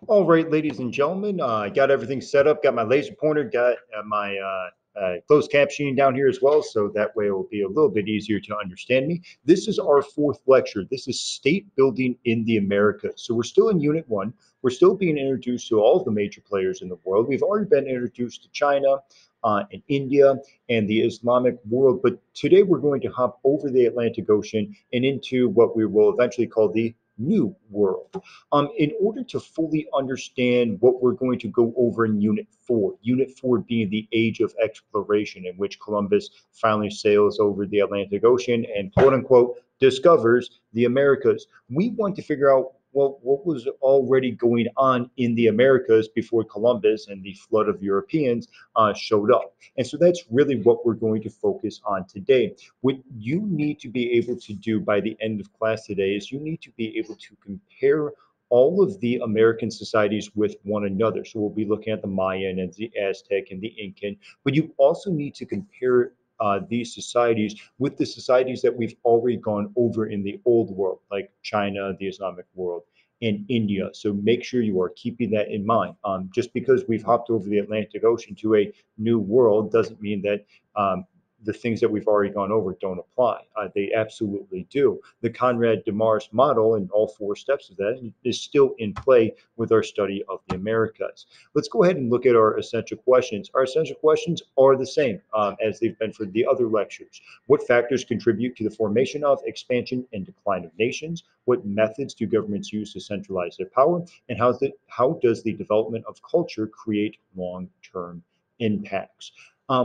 All right, ladies and gentlemen, I got everything set up, got my laser pointer, got my closed captioning down here as well, so that way it will be a little bit easier to understand me. This is our fourth lecture. This is state building in the Americas. So we're still in Unit 1. We're still being introduced to all of the major players in the world. We've already been introduced to China and India and the Islamic world, but today we're going to hop over the Atlantic Ocean and into what we will eventually call the New World. In order to fully understand what we're going to go over in Unit 4 being the age of exploration, in which Columbus finally sails over the Atlantic Ocean and quote unquote discovers the Americas. We want to figure out, well, what was already going on in the Americas before Columbus and the flood of Europeans showed up. And so that's really what we're going to focus on today. What you need to be able to do by the end of class today is you need to be able to compare all of the American societies with one another. So we'll be looking at the Mayan and the Aztec and the Incan, but you also need to compare these societies with the societies that we've already gone over in the old world, like China, the Islamic world, and India. So make sure you are keeping that in mind. Just because we've hopped over the Atlantic Ocean to a new world doesn't mean that the things that we've already gone over don't apply. They absolutely do. The Conrad DeMars model and all four steps of that is still in play with our study of the Americas. Let's go ahead and look at our essential questions. Our essential questions are the same as they've been for the other lectures. What factors contribute to the formation of, expansion, and decline of nations? What methods do governments use to centralize their power? And how does the development of culture create long-term impacts?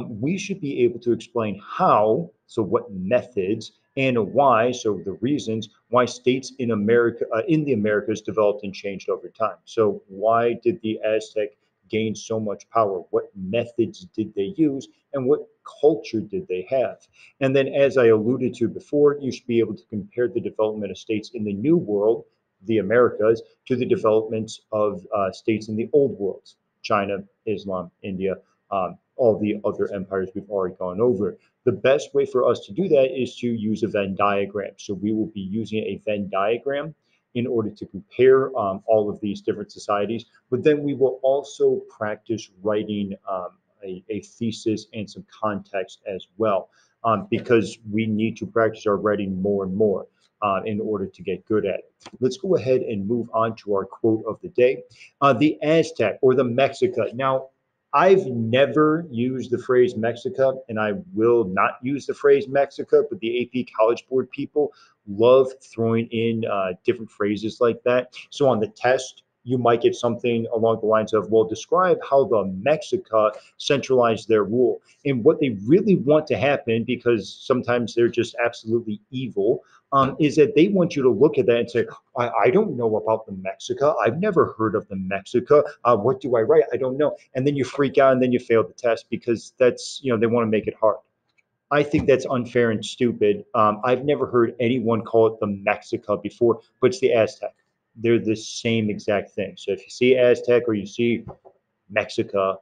We should be able to explain how, so what methods, and why, so the reasons why states in America, in the Americas, developed and changed over time. So why did the Aztec gain so much power? What methods did they use, and what culture did they have? And then, as I alluded to before, you should be able to compare the development of states in the New World, the Americas, to the developments of states in the Old World, China, Islam, India, all the other empires we've already gone over. The best way for us to do that is to use a Venn diagram. So we will be using a Venn diagram in order to compare all of these different societies, but then we will also practice writing a thesis and some context as well, because we need to practice our writing more and more. In order to get good at it. Let's go ahead and move on to our quote of the day. The Aztec or the Mexica. Now, I've never used the phrase Mexica, and I will not use the phrase Mexica, but the AP College Board people love throwing in different phrases like that. So on the test, you might get something along the lines of, well, describe how the Mexica centralized their rule. And what they really want to happen, because sometimes they're just absolutely evil, is that they want you to look at that and say, I don't know about the Mexica. I've never heard of the Mexica. What do I write? I don't know. And then you freak out and then you fail the test because that's, they want to make it hard. I think that's unfair and stupid. I've never heard anyone call it the Mexica before, but it's the Aztec. They're the same exact thing. So if you see Aztec or you see Mexica,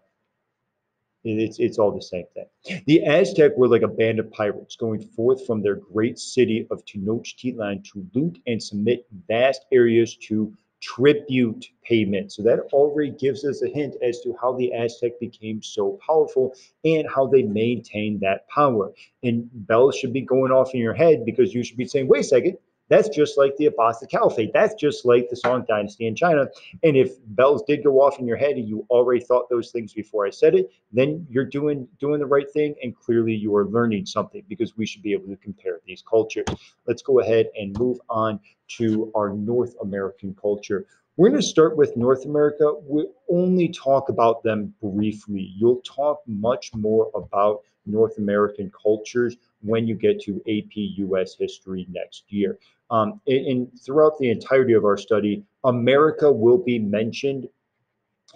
it's all the same thing. The Aztec were like a band of pirates going forth from their great city of Tenochtitlan to loot and submit vast areas to tribute payment. So that already gives us a hint as to how the Aztec became so powerful and how they maintained that power. And bells should be going off in your head because you should be saying, wait a second, that's just like the Abbasid Caliphate. That's just like the Song Dynasty in China. And if bells did go off in your head and you already thought those things before I said it, then you're doing the right thing, and clearly you are learning something because we should be able to compare these cultures. Let's go ahead and move on to our North American culture. We're going to start with North America. We'll only talk about them briefly. You'll talk much more about North American cultures when you get to AP US history next year. And throughout the entirety of our study, America will be mentioned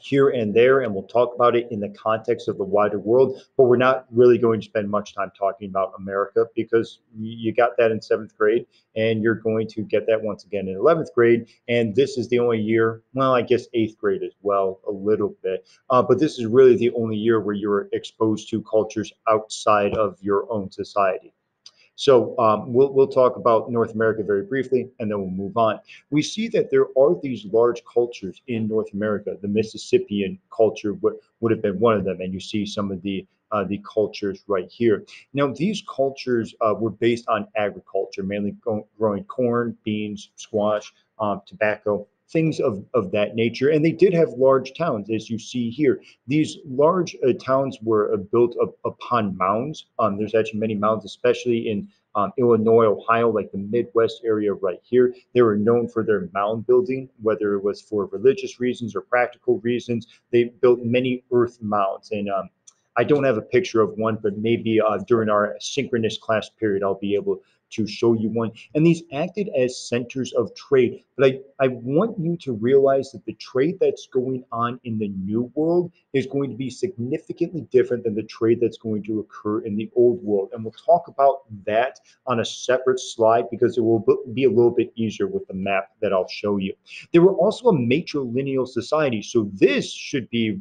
here and there, and we'll talk about it in the context of the wider world. But we're not really going to spend much time talking about America because you got that in seventh grade, and you're going to get that once again in 11th grade. And this is the only year, well, I guess eighth grade as well, a little bit. But this is really the only year where you're exposed to cultures outside of your own society. So we'll talk about North America very briefly, and then we'll move on. We see that there are these large cultures in North America. The Mississippian culture would have been one of them, and you see some of the cultures right here. Now, these cultures were based on agriculture, mainly growing corn, beans, squash, tobacco, things of that nature. And they did have large towns, as you see here. These large towns were built upon mounds. There's actually many mounds, especially in Illinois, Ohio, like the Midwest area right here. They were known for their mound building, whether it was for religious reasons or practical reasons. They built many earth mounds. And I don't have a picture of one, but maybe during our synchronous class period, I'll be able to show you one. And these acted as centers of trade. But I want you to realize that the trade that's going on in the New World is going to be significantly different than the trade that's going to occur in the Old World. And we'll talk about that on a separate slide because it will be a little bit easier with the map that I'll show you. They were also a matrilineal society. So this should be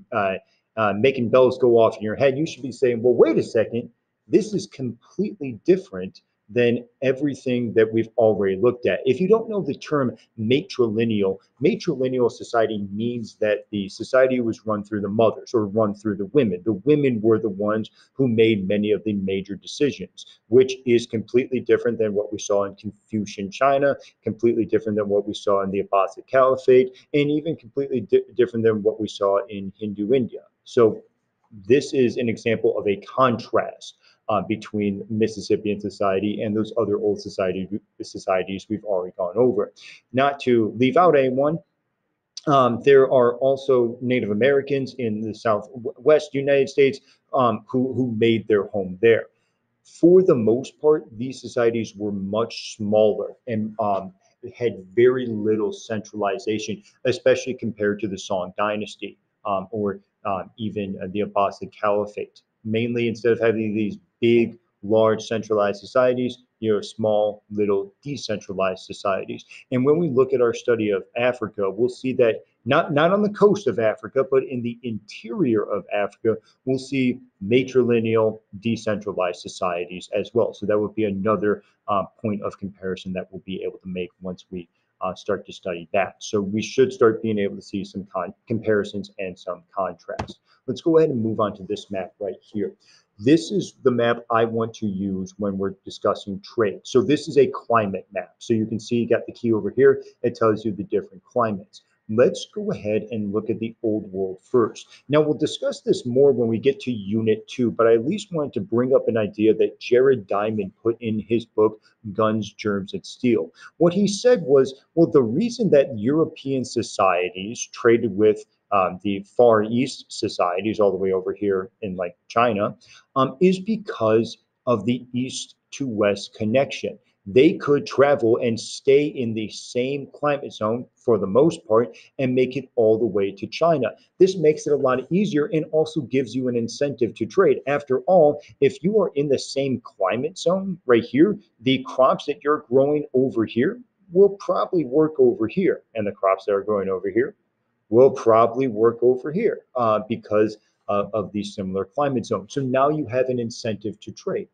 making bells go off in your head. You should be saying, well, wait a second, this is completely different than everything that we've already looked at. If you don't know the term matrilineal society means that the society was run through the mothers or run through the women. The women were the ones who made many of the major decisions, which is completely different than what we saw in Confucian China, completely different than what we saw in the Abbasid Caliphate, and even completely different than what we saw in Hindu India. So this is an example of a contrast between Mississippian society and those other old societies we've already gone over. Not to leave out anyone, there are also Native Americans in the Southwest United States who made their home there. For the most part, these societies were much smaller and had very little centralization, especially compared to the Song Dynasty or even the Abbasid Caliphate. Mainly, instead of having these big, large centralized societies, you know, small, little decentralized societies. And when we look at our study of Africa, we'll see that not on the coast of Africa, but in the interior of Africa, we'll see matrilineal decentralized societies as well. So that would be another point of comparison that we'll be able to make once we start to study that. So we should start being able to see some comparisons and some contrast. Let's go ahead and move on to this map right here. This is the map I want to use when we're discussing trade. So this is a climate map. So you can see you got the key over here. It tells you the different climates. Let's go ahead and look at the Old World first. Now, we'll discuss this more when we get to Unit 2, but I at least wanted to bring up an idea that Jared Diamond put in his book, Guns, Germs, and Steel. What he said was, well, the reason that European societies traded with the Far East societies all the way over here in like China is because of the East to West connection. They could travel and stay in the same climate zone for the most part and make it all the way to China. This makes it a lot easier and also gives you an incentive to trade. After all, if you are in the same climate zone right here, the crops that you're growing over here will probably work over here, and the crops that are growing over here will probably work over here because of these similar climate zones. So now you have an incentive to trade.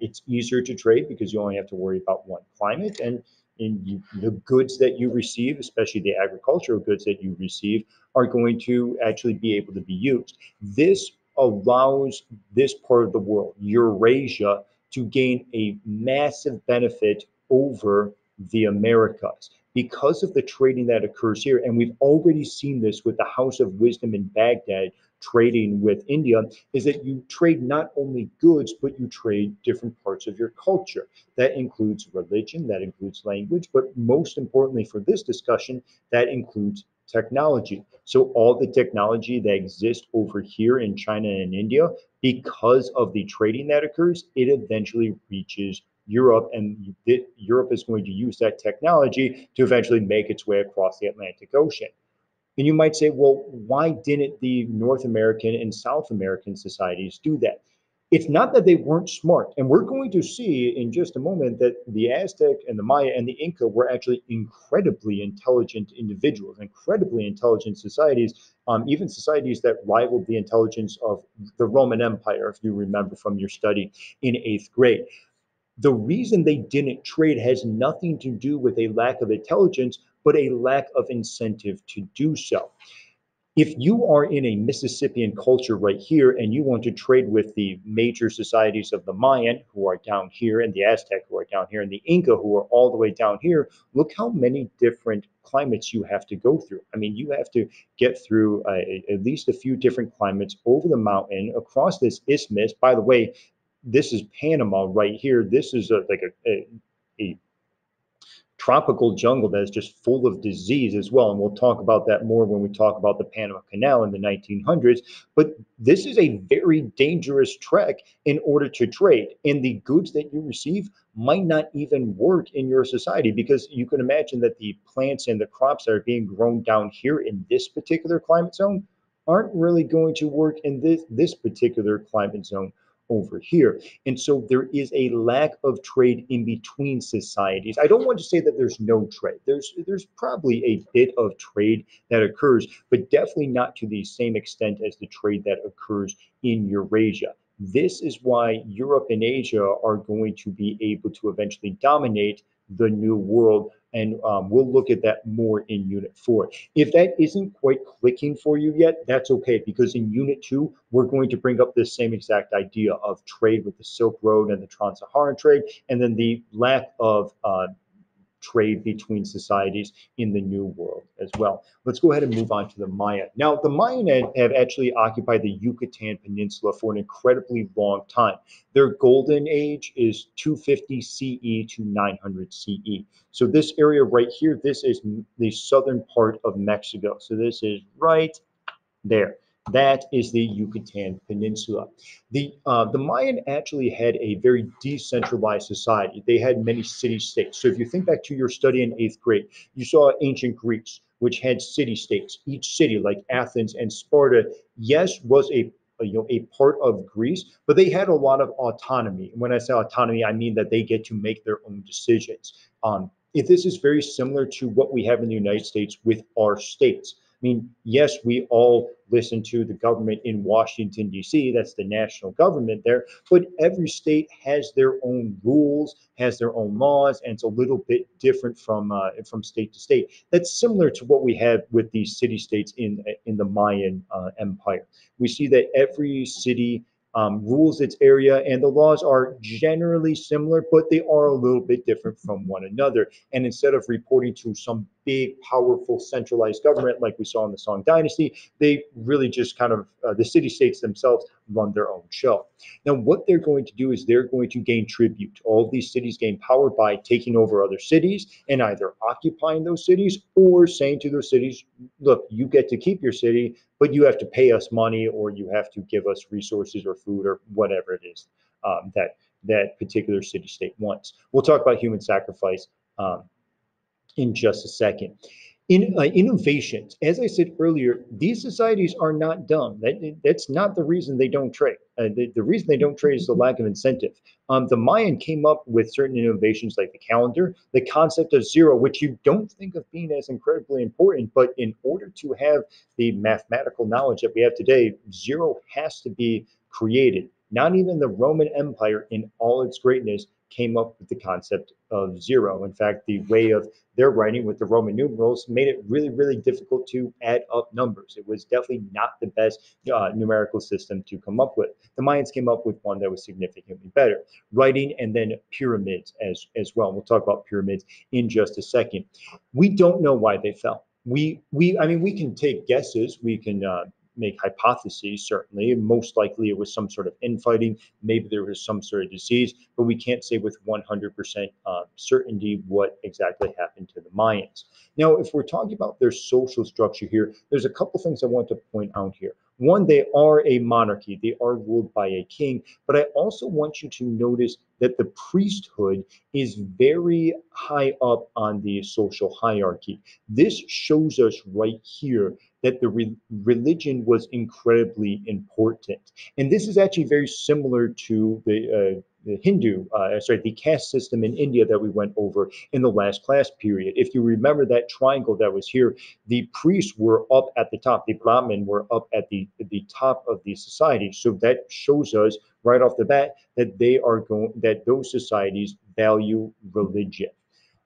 It's easier to trade because you only have to worry about one climate, and the goods that you receive, especially the agricultural goods that you receive, are going to actually be able to be used. This allows this part of the world, Eurasia, to gain a massive benefit over the Americas because of the trading that occurs here. And we've already seen this with the House of Wisdom in Baghdad trading with India, is that you trade not only goods, but you trade different parts of your culture. That includes religion, that includes language, but most importantly for this discussion, that includes technology. So all the technology that exists over here in China and India, because of the trading that occurs, it eventually reaches Europe, and Europe is going to use that technology to eventually make its way across the Atlantic Ocean. And you might say, well, why didn't the North American and South American societies do that? It's not that they weren't smart. And we're going to see in just a moment that the Aztec and the Maya and the Inca were actually incredibly intelligent individuals, incredibly intelligent societies, even societies that rivaled the intelligence of the Roman Empire, if you remember from your study in 8th grade. The reason they didn't trade has nothing to do with a lack of intelligence, but a lack of incentive to do so. If you are in a Mississippian culture right here and you want to trade with the major societies of the Mayan, who are down here, and the Aztec, who are down here, and the Inca, who are all the way down here, look how many different climates you have to go through. I mean, you have to get through at least a few different climates over the mountain, across this isthmus. By the way, this is Panama right here. This is like a tropical jungle that is just full of disease as well. And we'll talk about that more when we talk about the Panama Canal in the 1900s. But this is a very dangerous trek in order to trade. And the goods that you receive might not even work in your society, because you can imagine that the plants and the crops that are being grown down here in this particular climate zone aren't really going to work in this particular climate zone over here. And so there is a lack of trade in between societies. I don't want to say that there's no trade. There's probably a bit of trade that occurs, but definitely not to the same extent as the trade that occurs in Eurasia. This is why Europe and Asia are going to be able to eventually dominate the new world. And we'll look at that more in Unit 4. If that isn't quite clicking for you yet, that's okay, because in Unit 2, we're going to bring up this same exact idea of trade with the Silk Road and the Trans-Saharan trade, and then the lack of trade between societies in the New World as well. Let's go ahead and move on to the Maya. Now, the Mayan have actually occupied the Yucatan Peninsula for an incredibly long time. Their golden age is 250 CE to 900 CE. So this area right here, this is the southern part of Mexico. So this is right there. That is the Yucatan Peninsula. The Mayan actually had a very decentralized society. They had many city-states. So if you think back to your study in 8th grade, you saw ancient Greece, which had city-states. Each city, like Athens and Sparta, yes, was a part of Greece, but they had a lot of autonomy. When I say autonomy, I mean that they get to make their own decisions. If this is very similar to what we have in the United States with our states. I mean, yes, we all listen to the government in Washington, D.C., that's the national government there, but every state has their own rules, has their own laws, and it's a little bit different from state to state. That's similar to what we have with the city-states in the Mayan Empire. We see that every city rules its area, and the laws are generally similar, but they are a little bit different from one another. And instead of reporting to some big, powerful, centralized government like we saw in the Song Dynasty, they really just kind of, the city-states themselves run their own show. Now, what they're going to do is they're going to gain tribute. All of these cities gain power by taking over other cities and either occupying those cities or saying to those cities, look, you get to keep your city, but you have to pay us money, or you have to give us resources or food or whatever it is that particular city-state wants. We'll talk about human sacrifice in just a second. In innovations, as I said earlier, these societies are not dumb. That's not the reason they don't trade. The reason they don't trade is the lack of incentive. The Mayan came up with certain innovations like the calendar, the concept of zero, which you don't think of being as incredibly important, but in order to have the mathematical knowledge that we have today, zero has to be created. Not even the Roman Empire in all its greatness came up with the concept of zero. In fact, the way of their writing with the Roman numerals made it really, really difficult to add up numbers. It was definitely not the best numerical system to come up with. The Mayans came up with one that was significantly better. Writing, and then pyramids as well. We'll talk about pyramids in just a second. We don't know why they fell. I mean, we can take guesses. We can make hypotheses, certainly. Most likely it was some sort of infighting. Maybe there was some sort of disease, but we can't say with 100% certainty what exactly happened to the Mayans. Now, if we're talking about their social structure here, there's a couple things I want to point out here. One, they are a monarchy. They are ruled by a king, but I also want you to notice that the priesthood is very high up on the social hierarchy. This shows us right here that the religion was incredibly important. And this is actually very similar to the the caste system in India that we went over in the last class period. If you remember that triangle that was here, the priests were up at the top, the Brahmin were up at the top of the society. So that shows us right off the bat that that those societies value religion.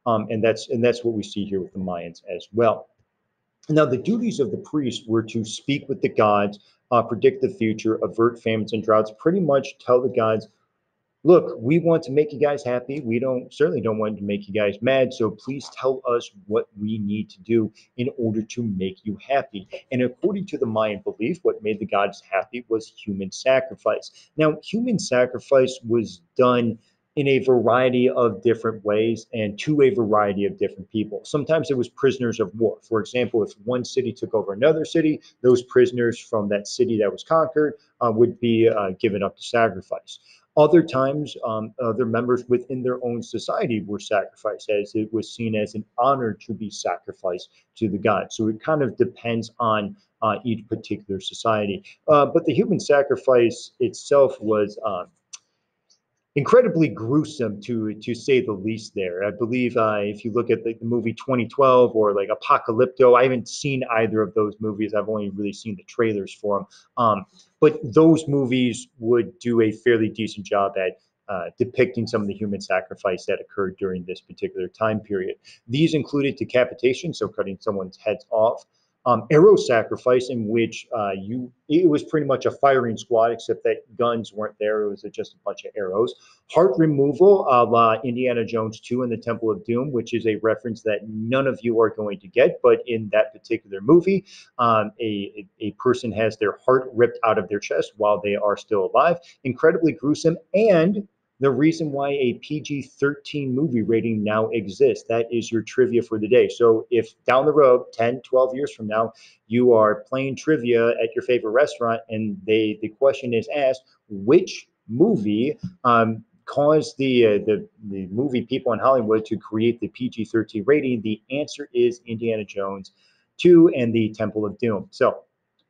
And that's what we see here with the Mayans as well. Now, the duties of the priest were to speak with the gods, predict the future, avert famines and droughts, pretty much tell the gods, look, we want to make you guys happy. We don't certainly don't want to make you guys mad. So please tell us what we need to do in order to make you happy. And according to the Mayan belief, what made the gods happy was human sacrifice. Now, human sacrifice was done in a variety of different ways and to a variety of different people. Sometimes it was prisoners of war. For example, if one city took over another city, those prisoners from that city that was conquered would be given up to sacrifice. Other times, other members within their own society were sacrificed, as it was seen as an honor to be sacrificed to the gods. So it kind of depends on each particular society. But the human sacrifice itself was incredibly gruesome, to say the least. There, I believe, if you look at the movie 2012 or like Apocalypto, I haven't seen either of those movies. I've only really seen the trailers for them. But those movies would do a fairly decent job at depicting some of the human sacrifice that occurred during this particular time period. These included decapitation, so cutting someone's heads off, arrow sacrifice, in which it was pretty much a firing squad, except that guns weren't there. It was just a bunch of arrows. Heart removal, a la Indiana Jones 2 and the Temple of Doom, which is a reference that none of you are going to get. But in that particular movie, a person has their heart ripped out of their chest while they are still alive. Incredibly gruesome, and the reason why a PG-13 movie rating now exists. That is your trivia for the day. So if down the road, 10, 12 years from now, you are playing trivia at your favorite restaurant and the question is asked, which movie caused the movie people in Hollywood to create the PG-13 rating, the answer is Indiana Jones 2 and the Temple of Doom. So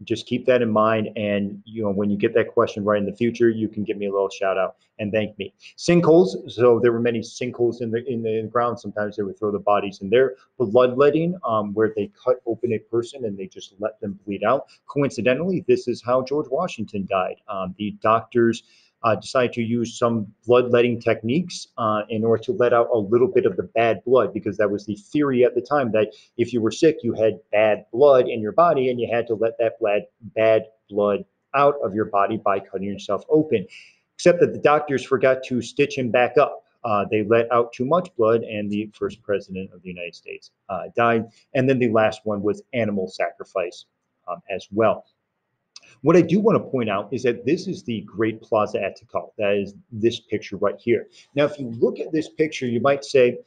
just keep that in mind, and when you get that question right in the future, you can give me a little shout out and thank me. Sinkholes, so there were many sinkholes in the ground. Sometimes they would throw the bodies in there. Bloodletting, where they cut open a person and they just let them bleed out. Coincidentally, this is how George Washington died. The doctors decided to use some bloodletting techniques in order to let out a little bit of the bad blood, because that was the theory at the time, that if you were sick, you had bad blood in your body and you had to let that bad blood out of your body by cutting yourself open. Except that the doctors forgot to stitch him back up. They let out too much blood, and the first president of the United States died. And then the last one was animal sacrifice as well. What I do want to point out is that this is the Great Plaza at Tikal. That is this picture right here. Now, if you look at this picture, you might say,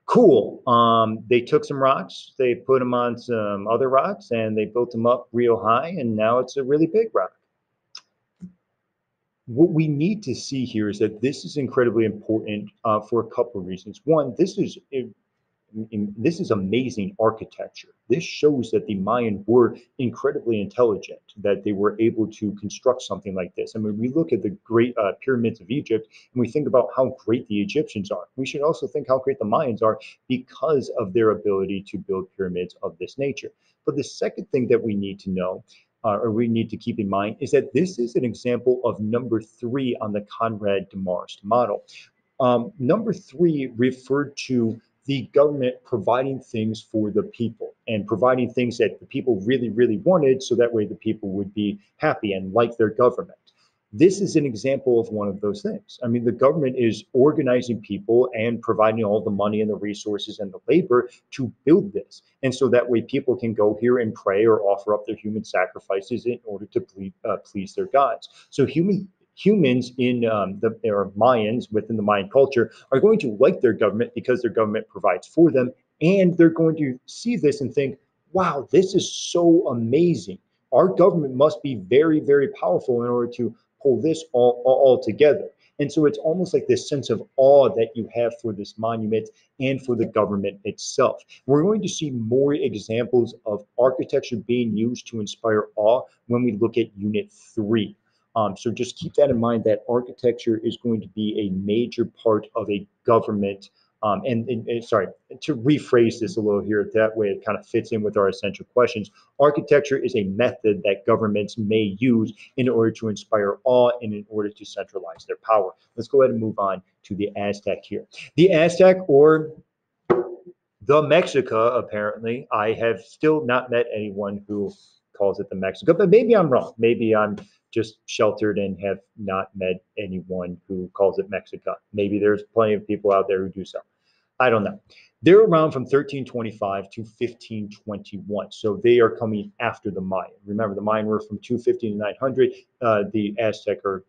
cool. They took some rocks, they put them on some other rocks, and they built them up real high, and now it's a really big rock. What we need to see here is that this is incredibly important for a couple of reasons. One, this is amazing architecture. This shows that the Mayan were incredibly intelligent, that they were able to construct something like this. I mean, we look at the great pyramids of Egypt and we think about how great the Egyptians are. We should also think how great the Mayans are because of their ability to build pyramids of this nature. But the second thing that we need to know, or we need to keep in mind, is that this is an example of number 3 on the Konrad de Marst model. Number 3 referred to the government providing things for the people and providing things that the people really, really wanted, so that way the people would be happy and like their government. This is an example of one of those things. I mean, the government is organizing people and providing all the money and the resources and the labor to build this. And so that way people can go here and pray or offer up their human sacrifices in order to please their gods. So humans in there are Mayans within the Mayan culture are going to like their government because their government provides for them, and they're going to see this and think, wow, this is so amazing. Our government must be very, very powerful in order to pull this all together. And so it's almost like this sense of awe that you have for this monument and for the government itself. We're going to see more examples of architecture being used to inspire awe when we look at Unit 3. So just keep that in mind, that architecture is going to be a major part of a government Sorry, to rephrase this a little here, that way it kind of fits in with our essential questions. Architecture is a method that governments may use in order to inspire awe and in order to centralize their power. Let's go ahead and move on to the Aztec here. The Aztec, or the Mexica, apparently, I have still not met anyone who calls it the Mexica, but maybe I'm wrong. Maybe I'm just sheltered and have not met anyone who calls it Mexica. Maybe there's plenty of people out there who do so. I don't know. They're around from 1325 to 1521. So they are coming after the Mayan. Remember, the Mayan were from 250 to 900. The Aztec are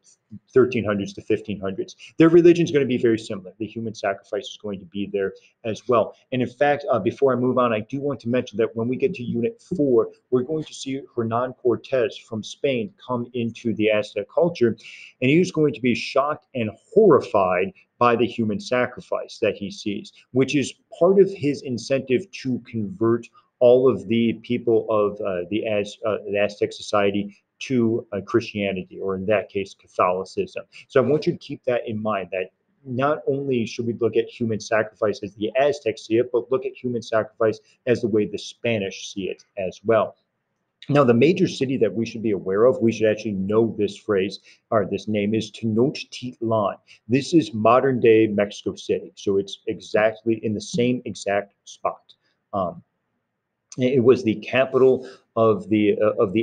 1300s to 1500s. Their religion is going to be very similar. The human sacrifice is going to be there as well. And in fact, before I move on, I do want to mention that when we get to Unit 4, we're going to see Hernan Cortez from Spain come into the Aztec culture, and he's going to be shocked and horrified by the human sacrifice that he sees, which is part of his incentive to convert all of the people of the Aztec society to Christianity, or in that case, Catholicism. So I want you to keep that in mind, that not only should we look at human sacrifice as the Aztecs see it, but look at human sacrifice as the way the Spanish see it as well. Now, the major city that we should be aware of, we should actually know this phrase, or this name, is Tenochtitlan. This is modern day Mexico City. So it's exactly in the same exact spot. Um, it was the capital of the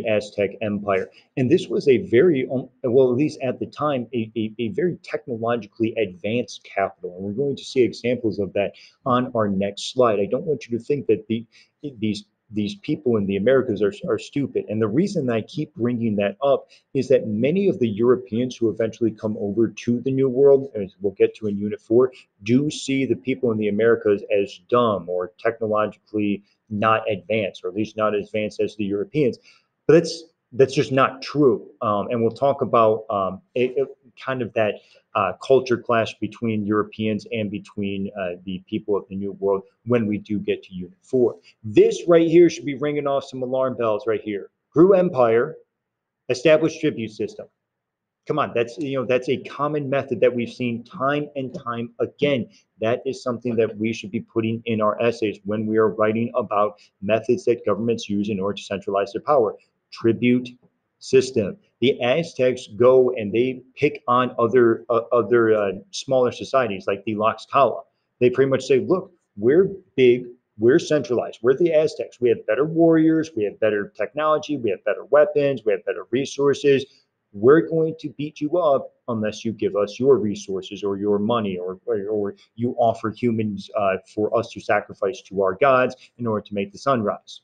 Aztec Empire, and this was a very well, at least at the time, a very technologically advanced capital. And we're going to see examples of that on our next slide. I don't want you to think that these people in the Americas are stupid. And the reason I keep bringing that up is that many of the Europeans who eventually come over to the New World, as we'll get to in Unit 4, do see the people in the Americas as dumb or technologically not advanced, or at least not as advanced as the Europeans. But that's just not true. And we'll talk about kind of that culture clash between Europeans and between the people of the New World when we do get to Unit 4. This right here should be ringing off some alarm bells right here. Grew empire, established tribute system. Come on, that's a common method that we've seen time and time again. That is something that we should be putting in our essays when we are writing about methods that governments use in order to centralize their power. Tribute system. The Aztecs go and they pick on other smaller societies like the Tlaxcala. They pretty much say, look, we're big, we're centralized. We're the Aztecs. We have better warriors, we have better technology, we have better weapons, we have better resources. We're going to beat you up unless you give us your resources or your money, or you offer humans for us to sacrifice to our gods in order to make the sun rise.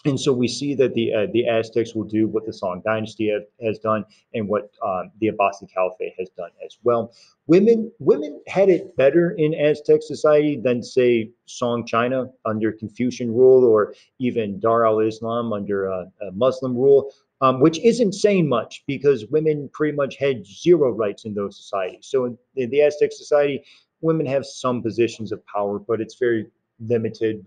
And so we see that the Aztecs will do what the Song Dynasty has done, and what the Abbasid Caliphate has done as well. Women had it better in Aztec society than, say, Song China under Confucian rule, or even Dar al-Islam under Muslim rule. Which isn't saying much, because women pretty much had zero rights in those societies. So in the Aztec society, women have some positions of power, but it's very limited,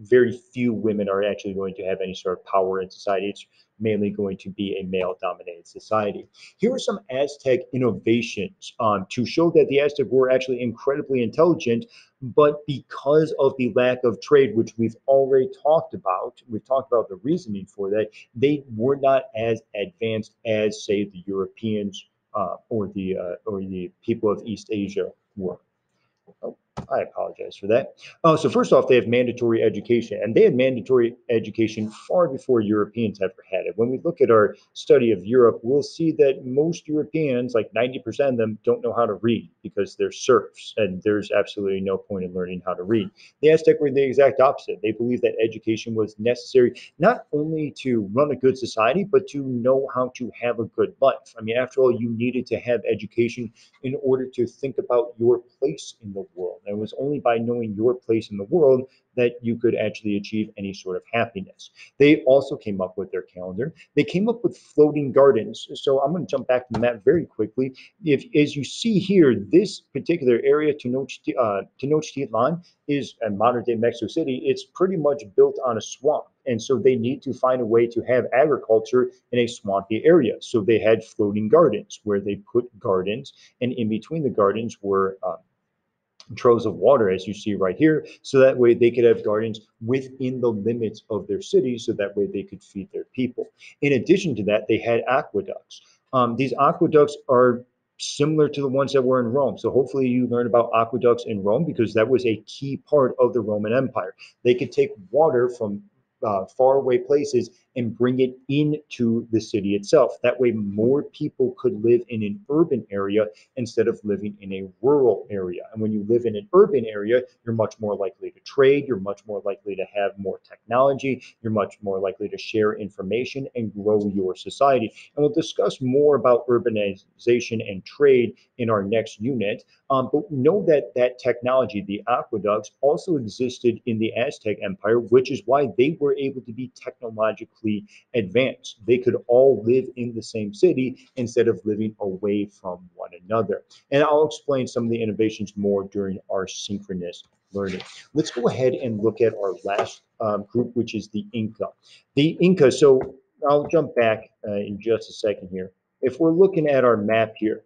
very few women are actually going to have any sort of power in society. It's mainly going to be a male-dominated society. Here are some Aztec innovations to show that the Aztec were actually incredibly intelligent, but because of the lack of trade, which we've already talked about the reasoning for that, they were not as advanced as, say, the Europeans or the people of East Asia were. Oh, I apologize for that. So first off, they have mandatory education, and they had mandatory education far before Europeans ever had it. When we look at our study of Europe, we'll see that most Europeans, like 90% of them, don't know how to read because they're serfs, and there's absolutely no point in learning how to read. The Aztec were the exact opposite. They believed that education was necessary not only to run a good society, but to know how to have a good life. I mean, after all, you needed to have education in order to think about your place in the world. And it was only by knowing your place in the world that you could actually achieve any sort of happiness. They also came up with their calendar. They came up with floating gardens. So I'm going to jump back to the map very quickly. As you see here, this particular area, Tenochtitlan, is in modern day Mexico City. It's pretty much built on a swamp. And so they need to find a way to have agriculture in a swampy area. So they had floating gardens where they put gardens, and in between the gardens were troves of water, as you see right here, so that way they could have gardens within the limits of their city, so that way they could feed their people. In addition to that, they had aqueducts. These aqueducts are similar to the ones that were in Rome. So hopefully you learned about aqueducts in Rome, because that was a key part of the Roman Empire. They could take water from faraway places and bring it into the city itself. That way, more people could live in an urban area instead of living in a rural area. And when you live in an urban area, you're much more likely to trade, you're much more likely to have more technology, you're much more likely to share information and grow your society. And we'll discuss more about urbanization and trade in our next unit. But know that that technology, the aqueducts, also existed in the Aztec Empire, which is why they were able to be technologically advanced. They could all live in the same city instead of living away from one another. And I'll explain some of the innovations more during our synchronous learning. Let's go ahead and look at our last group, which is the Inca. The Inca, so I'll jump back in just a second here. If we're looking at our map here,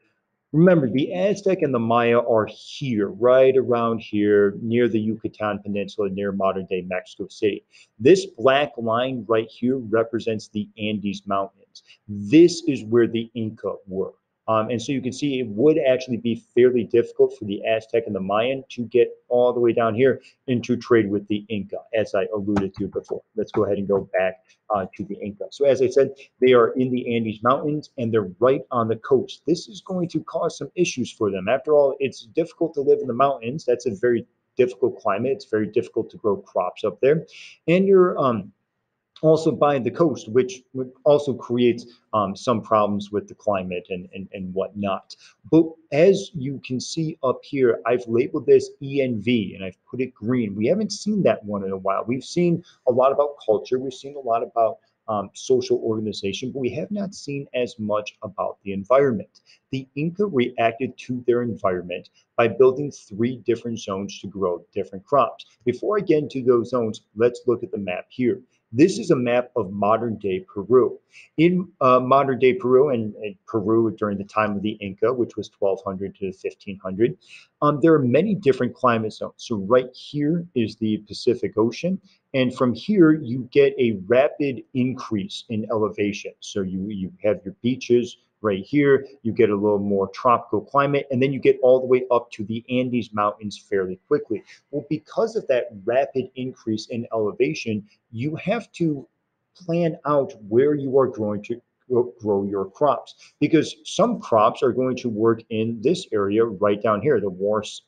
remember, the Aztec and the Maya are here, right around here, near the Yucatan Peninsula, near modern day Mexico City. This black line right here represents the Andes Mountains. This is where the Inca were. And so you can see it would actually be fairly difficult for the Aztec and the Mayan to get all the way down here and to trade with the Inca, as I alluded to before. Let's go ahead and go back to the Inca. So as I said, they are in the Andes Mountains and they're right on the coast. This is going to cause some issues for them. After all, it's difficult to live in the mountains. That's a very difficult climate. It's very difficult to grow crops up there. And you're also by the coast, which also creates some problems with the climate and whatnot. But as you can see up here, I've labeled this ENV and I've put it green. We haven't seen that one in a while. We've seen a lot about culture. We've seen a lot about social organization, but we have not seen as much about the environment. The Inca reacted to their environment by building 3 different zones to grow different crops. Before I get into those zones, let's look at the map here. This is a map of modern day Peru. In modern day Peru and Peru during the time of the Inca, which was 1200 to 1500, there are many different climate zones. So right here is the Pacific Ocean. And from here, you get a rapid increase in elevation. So you have your beaches right here, you get a little more tropical climate, and then you get all the way up to the Andes Mountains fairly quickly. Well, because of that rapid increase in elevation, you have to plan out where you are going to grow your crops, because some crops are going to work in this area right down here, the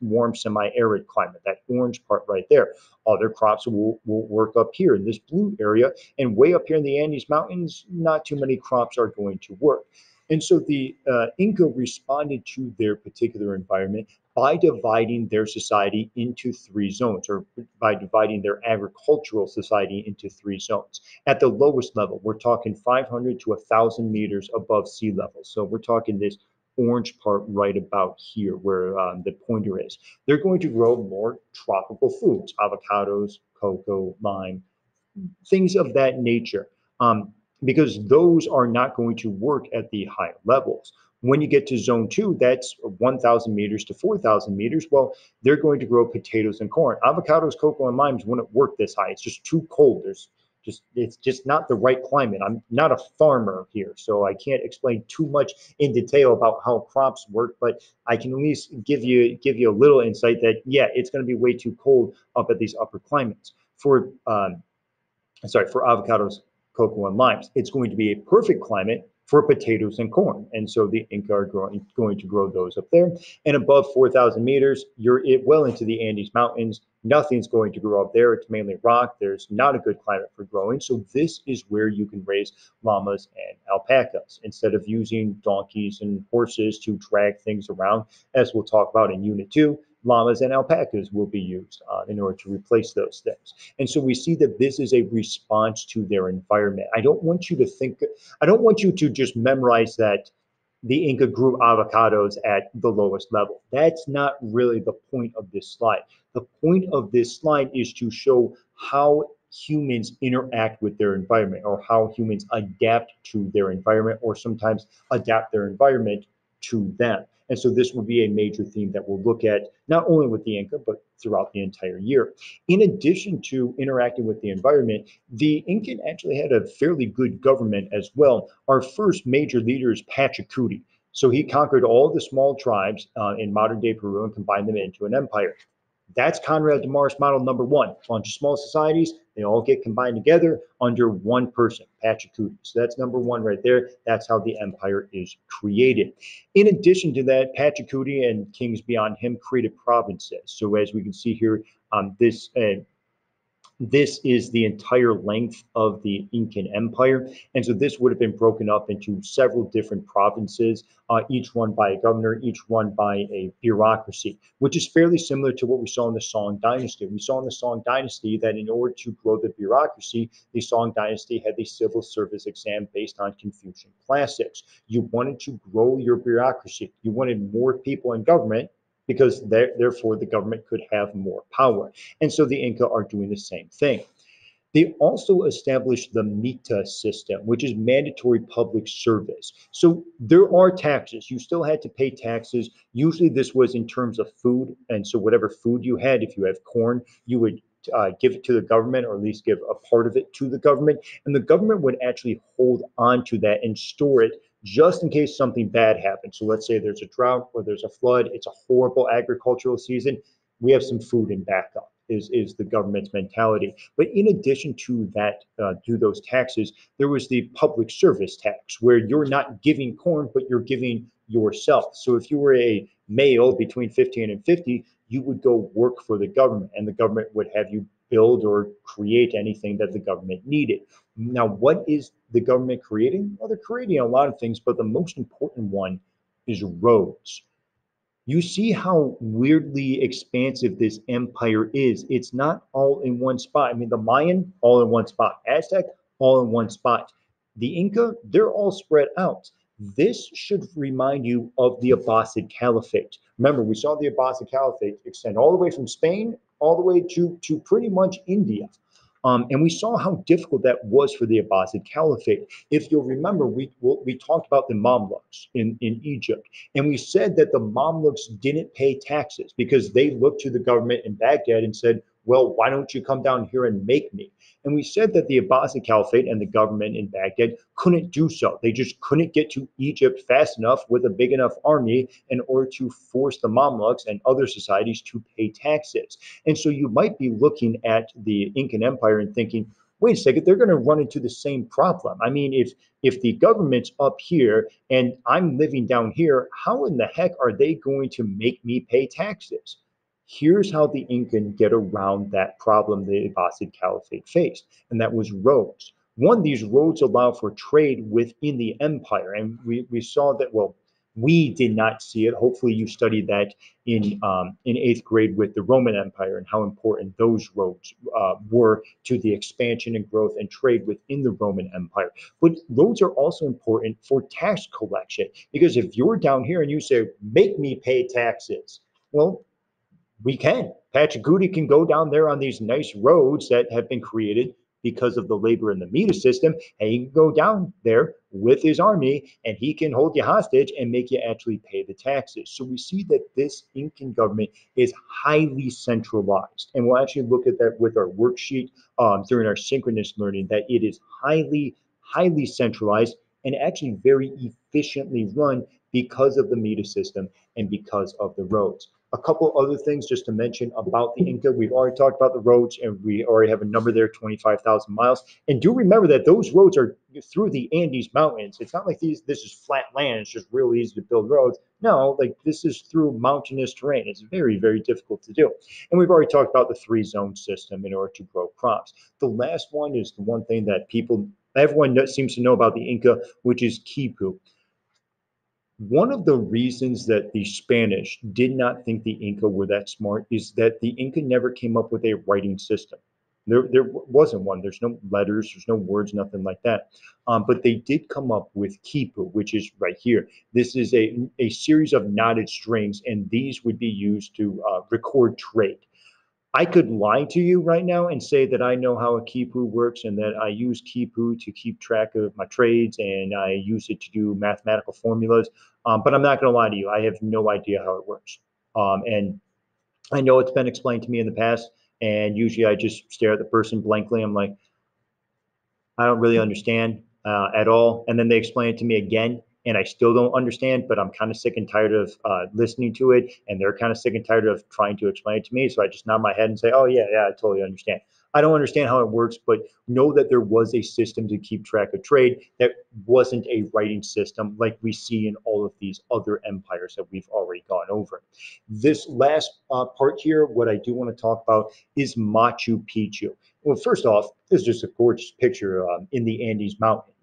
warm semi-arid climate, that orange part right there. Other crops will work up here in this blue area, and way up here in the Andes Mountains, not too many crops are going to work. And so the Inca responded to their particular environment by dividing their society into 3 zones, or by dividing their agricultural society into 3 zones. At the lowest level, we're talking 500 to 1,000 meters above sea level. So we're talking this orange part right about here where the pointer is. They're going to grow more tropical foods, avocados, cocoa, lime, things of that nature, because those are not going to work at the higher levels. When you get to zone 2, that's 1,000 meters to 4,000 meters. Well, they're going to grow potatoes and corn. Avocados, cocoa, and limes wouldn't work this high. It's just too cold. It's just not the right climate. I'm not a farmer here, so I can't explain too much in detail about how crops work, but I can at least give you a little insight that, yeah, it's going to be way too cold up at these upper climates. For avocados, cocoa, and limes. It's going to be a perfect climate for potatoes and corn. And so the Inca are going to grow those up there. And above 4,000 meters, you're well into the Andes Mountains. Nothing's going to grow up there. It's mainly rock. There's not a good climate for growing. So this is where you can raise llamas and alpacas instead of using donkeys and horses to drag things around, as we'll talk about in Unit 2. Llamas and alpacas will be used in order to replace those things. And so we see that this is a response to their environment. I don't want you to just memorize that the Inca grew avocados at the lowest level. That's not really the point of this slide. The point of this slide is to show how humans interact with their environment, or how humans adapt to their environment, or sometimes adapt their environment to them. And so this will be a major theme that we'll look at not only with the Inca, but throughout the entire year. In addition to interacting with the environment, the Incan actually had a fairly good government as well. Our first major leader is Pachacuti. So he conquered all the small tribes in modern day Peru and combined them into an empire. That's Conrad de Maris model number one. A bunch of small societies, they all get combined together under one person, Pachacuti. So that's number one right there. That's how the empire is created. In addition to that, Pachacuti and kings beyond him created provinces. So as we can see here, this is the entire length of the Incan Empire. And so this would have been broken up into several different provinces, each one by a governor, each one by a bureaucracy, which is fairly similar to what we saw in the Song Dynasty. We saw in the Song Dynasty that in order to grow the bureaucracy, the Song Dynasty had the civil service exam based on Confucian classics. You wanted to grow your bureaucracy. You wanted more people in government because therefore the government could have more power. And so the Inca are doing the same thing. They also established the MITA system, which is mandatory public service. So there are taxes. You still had to pay taxes. Usually this was in terms of food. And so whatever food you had, if you have corn, you would give it to the government, or at least give a part of it to the government. And the government would actually hold on to that and store it just in case something bad happens. So let's say there's a drought or there's a flood, it's a horrible agricultural season. We have some food in backup. Is the government's mentality. But in addition to that, to those taxes, there was the public service tax, where you're not giving corn, but you're giving yourself. So if you were a male between 15 and 50, you would go work for the government, and the government would have you build or create anything that the government needed. Now, what is the government creating? Well, they're creating a lot of things, but the most important one is roads. You see how weirdly expansive this empire is. It's not all in one spot. I mean, the Mayan, all in one spot. Aztec, all in one spot. The Inca, they're all spread out. This should remind you of the Abbasid Caliphate. Remember, we saw the Abbasid Caliphate extend all the way from Spain all the way to pretty much India. And we saw how difficult that was for the Abbasid Caliphate. If you'll remember, we talked about the Mamluks in Egypt, and we said that the Mamluks didn't pay taxes because they looked to the government in Baghdad and said, well, why don't you come down here and make me? And we said that the Abbasid Caliphate and the government in Baghdad couldn't do so. They just couldn't get to Egypt fast enough with a big enough army in order to force the Mamluks and other societies to pay taxes. And so you might be looking at the Incan Empire and thinking, wait a second, they're going to run into the same problem. I mean, if the government's up here and I'm living down here, how in the heck are they going to make me pay taxes? Here's how the Incan get around that problem the Abbasid Caliphate faced, and that was roads. One, these roads allow for trade within the empire, and we saw that, well, we did not see it. Hopefully you studied that in eighth grade with the Roman Empire and how important those roads were to the expansion and growth and trade within the Roman Empire. But roads are also important for tax collection, because if you're down here and you say, make me pay taxes, well, we can. Pachacuti can go down there on these nice roads that have been created because of the labor in the MITA system, and he can go down there with his army and he can hold you hostage and make you actually pay the taxes. So we see that this Incan government is highly centralized, and we'll actually look at that with our worksheet during our synchronous learning, that it is highly centralized and actually very efficiently run because of the MITA system and because of the roads. A couple other things just to mention about the Inca. We've already talked about the roads, and we already have a number there, 25,000 miles. And do remember that those roads are through the Andes Mountains. It's not like this is flat land. It's just real easy to build roads. No, like this is through mountainous terrain. It's very, very difficult to do. And we've already talked about the 3-zone system in order to grow crops. The last one is the one thing that everyone seems to know about the Inca, which is quipu. One of the reasons that the Spanish did not think the Inca were that smart is that the Inca never came up with a writing system. There wasn't one. There's no letters, there's no words, nothing like that. But they did come up with quipu, which is right here. This is a series of knotted strings, and these would be used to record trade. I could lie to you right now and say that I know how a Kipu works and that I use Kipu to keep track of my trades and I use it to do mathematical formulas. But I'm not going to lie to you. I have no idea how it works. And I know it's been explained to me in the past, and usually I just stare at the person blankly. I'm like, I don't really understand at all. And then they explain it to me again, and I still don't understand, but I'm kind of sick and tired of listening to it. And they're kind of sick and tired of trying to explain it to me. So I just nod my head and say, oh, yeah, yeah, I totally understand. I don't understand how it works, but know that there was a system to keep track of trade that wasn't a writing system like we see in all of these other empires that we've already gone over. This last part here, what I do want to talk about is Machu Picchu. Well, first off, this is just a gorgeous picture in the Andes Mountains.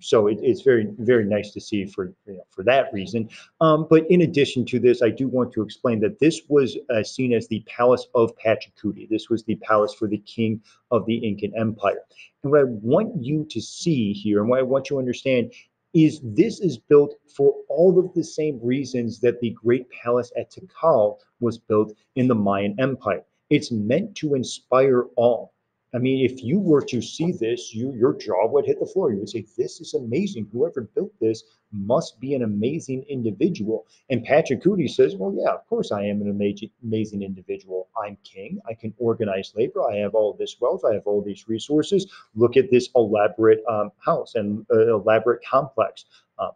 So it's very, very nice to see for for that reason. But in addition to this, I do want to explain that this was seen as the Palace of Pachacuti. This was the palace for the king of the Incan Empire. And what I want you to see here, and what I want you to understand, is this is built for all of the same reasons that the Great Palace at Tikal was built in the Mayan Empire. It's meant to inspire awe. I mean, if you were to see this, your jaw would hit the floor. You would say, "This is amazing. Whoever built this must be an amazing individual." And Pachacuti says, "Well, yeah, of course I am an amazing individual. I'm king. I can organize labor. I have all this wealth. I have all these resources. Look at this elaborate house and elaborate complex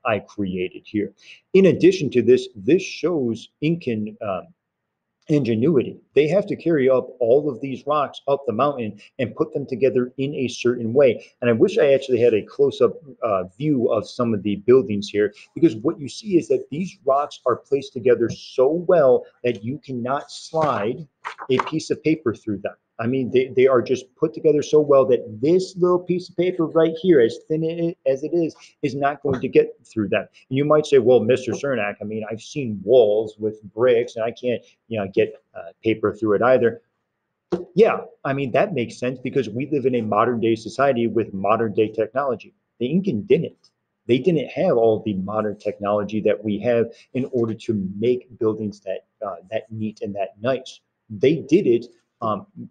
I created here." In addition to this, this shows Incan ingenuity. They have to carry up all of these rocks up the mountain and put them together in a certain way. And I wish I actually had a close-up view of some of the buildings here, because what you see is that these rocks are placed together so well that you cannot slide a piece of paper through them. I mean, they are just put together so well that this little piece of paper right here, as thin as it is not going to get through them. And you might say, well, Mr. Cernak, I mean, I've seen walls with bricks and I can't, get paper through it either. Yeah, I mean, that makes sense because we live in a modern day society with modern day technology. The Incan didn't. They didn't have all the modern technology that we have in order to make buildings that neat and that nice. They did it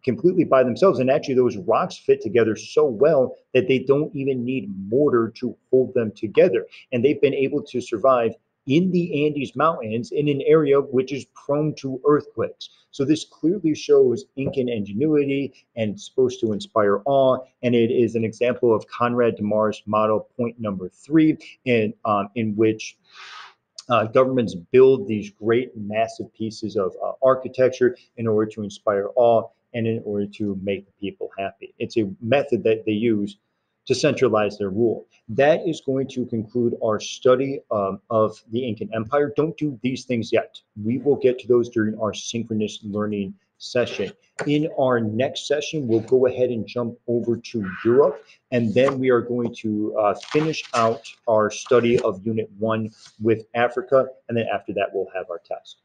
completely by themselves, and actually, those rocks fit together so well that they don't even need mortar to hold them together, and they've been able to survive in the Andes Mountains in an area which is prone to earthquakes. So this clearly shows Incan ingenuity and it's supposed to inspire awe. And it is an example of Conrad DeMar's model point number 3, in which governments build these great massive pieces of architecture in order to inspire awe and in order to make the people happy. It's a method that they use to centralize their rule. That is going to conclude our study of the Incan Empire. Don't do these things yet. We will get to those during our synchronous learning session. In our next session, we'll go ahead and jump over to Europe, and then we are going to finish out our study of Unit 1 with Africa, and then after that, we'll have our test.